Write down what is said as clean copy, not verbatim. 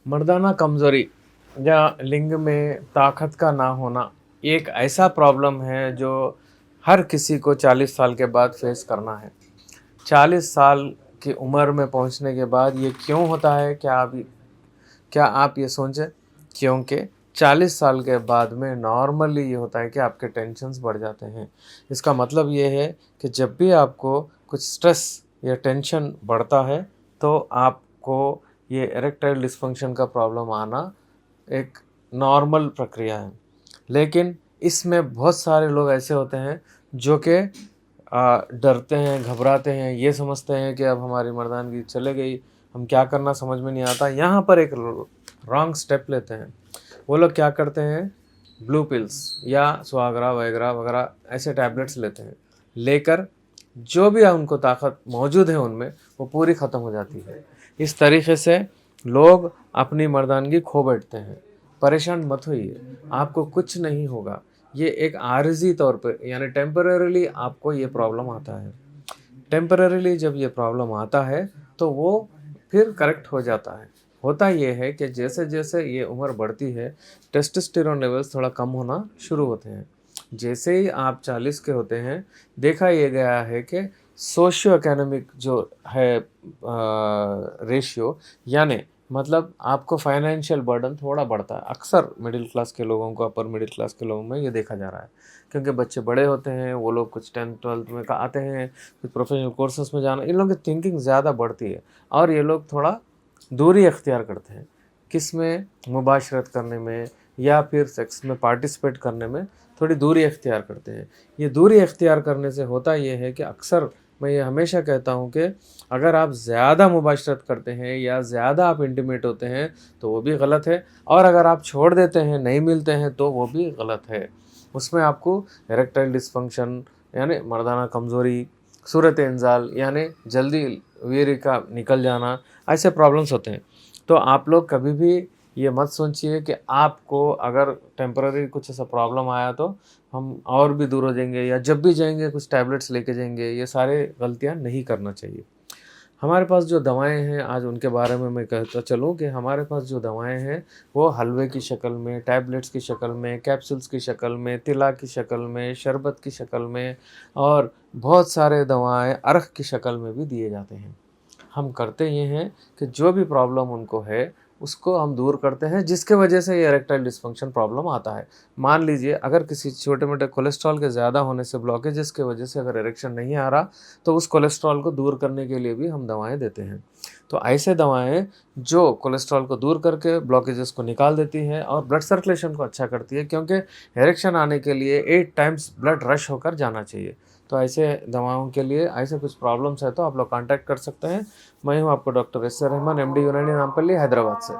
मर्दाना कमज़ोरी या लिंग में ताकत का ना होना एक ऐसा प्रॉब्लम है जो हर किसी को 40 साल के बाद फेस करना है। 40 साल की उम्र में पहुंचने के बाद ये क्यों होता है, क्या आप ये सोचें? क्योंकि 40 साल के बाद में नॉर्मली ये होता है कि आपके टेंशन्स बढ़ जाते हैं। इसका मतलब ये है कि जब भी आपको कुछ स्ट्रेस या टेंशन बढ़ता है तो आपको ये इरेक्टाइल डिस्फंक्शन का प्रॉब्लम आना एक नॉर्मल प्रक्रिया है। लेकिन इसमें बहुत सारे लोग ऐसे होते हैं जो कि डरते हैं, घबराते हैं, ये समझते हैं कि अब हमारी मर्दानगी चले गई, हम क्या करना समझ में नहीं आता। यहाँ पर एक रॉन्ग स्टेप लेते हैं। वो लोग क्या करते हैं, ब्लू पिल्स या सुहागरा वगैरह वगैरह ऐसे टैबलेट्स लेते हैं। लेकर जो भी उनको ताकत मौजूद है उनमें वो पूरी ख़त्म हो जाती है। इस तरीके से लोग अपनी मर्दानगी खो बैठते हैं। परेशान मत होइए, आपको कुछ नहीं होगा। ये एक आर्जी तौर पे यानी टेम्परेरीली आपको ये प्रॉब्लम आता है। टेम्परेरीली जब ये प्रॉब्लम आता है तो वो फिर करेक्ट हो जाता है। होता ये है कि जैसे जैसे ये उम्र बढ़ती है टेस्टोस्टेरोन लेवल्स थोड़ा कम होना शुरू होते हैं। जैसे ही आप 40 के होते हैं, देखा ये गया है कि सोशियो इकोनॉमिक जो है रेशियो, यानी मतलब आपको फाइनेंशियल बर्डन थोड़ा बढ़ता है। अक्सर मिडिल क्लास के लोगों को, अपर मिडिल क्लास के लोगों में ये देखा जा रहा है। क्योंकि बच्चे बड़े होते हैं, वो लोग कुछ 10th 12th में आते हैं, कुछ प्रोफेशनल कोर्सेस में जाना, इन लोगों की थिंकिंग ज़्यादा बढ़ती है और ये लोग थोड़ा दूरी अख्तियार करते हैं। किस में? मुबाशरत करने में या फिर सेक्स में पार्टिसिपेट करने में थोड़ी दूरी अख्तियार करते हैं। ये दूरी अख्तियार करने से होता ये है कि अक्सर मैं ये हमेशा कहता हूँ कि अगर आप ज़्यादा मुबाशरत करते हैं या ज़्यादा आप इंटीमेट होते हैं तो वो भी गलत है, और अगर आप छोड़ देते हैं, नहीं मिलते हैं तो वो भी गलत है। उसमें आपको इरेक्टाइल डिस्फंक्शन यानी मर्दाना कमज़ोरी, सूरत इंजाल यानी जल्दी वीर्य का निकल जाना, ऐसे प्रॉब्लम्स होते हैं। तो आप लोग कभी भी ये मत सोचिए कि आपको अगर टेम्पररी कुछ ऐसा प्रॉब्लम आया तो हम और भी दूर हो जाएंगे या जब भी जाएंगे कुछ टैबलेट्स लेके जाएंगे। ये सारे गलतियां नहीं करना चाहिए। हमारे पास जो दवाएं हैं आज उनके बारे में मैं कहता चलूँ कि हमारे पास जो दवाएं हैं वो हलवे की शक्ल में, टैबलेट्स की शक्ल में, कैप्सूल्स की शक्ल में, तिला की शक्ल में, शरबत की शक्ल में और बहुत सारे दवाएं अर्क की शक्ल में भी दिए जाते हैं। हम करते ये हैं कि जो भी प्रॉब्लम उनको है उसको हम दूर करते हैं, जिसके वजह से ये इरेक्टाइल डिस्फंक्शन प्रॉब्लम आता है। मान लीजिए अगर किसी छोटे मोटे कोलेस्ट्रॉल के ज़्यादा होने से, ब्लॉकेजेस की वजह से अगर इरेक्शन नहीं आ रहा तो उस कोलेस्ट्रॉल को दूर करने के लिए भी हम दवाएं देते हैं। तो ऐसे दवाएं जो कोलेस्ट्रॉल को दूर करके ब्लॉकेजेस को निकाल देती हैं और ब्लड सर्कुलेशन को अच्छा करती है, क्योंकि इरेक्शन आने के लिए 8 टाइम्स ब्लड रश होकर जाना चाहिए। तो ऐसे दवाओं के लिए ऐसे कुछ प्रॉब्लम्स है तो आप लोग कांटेक्ट कर सकते हैं। मैं हूँ आपको डॉक्टर एस रहमान, MD यूनानी नामपल्ली, हैदराबाद से।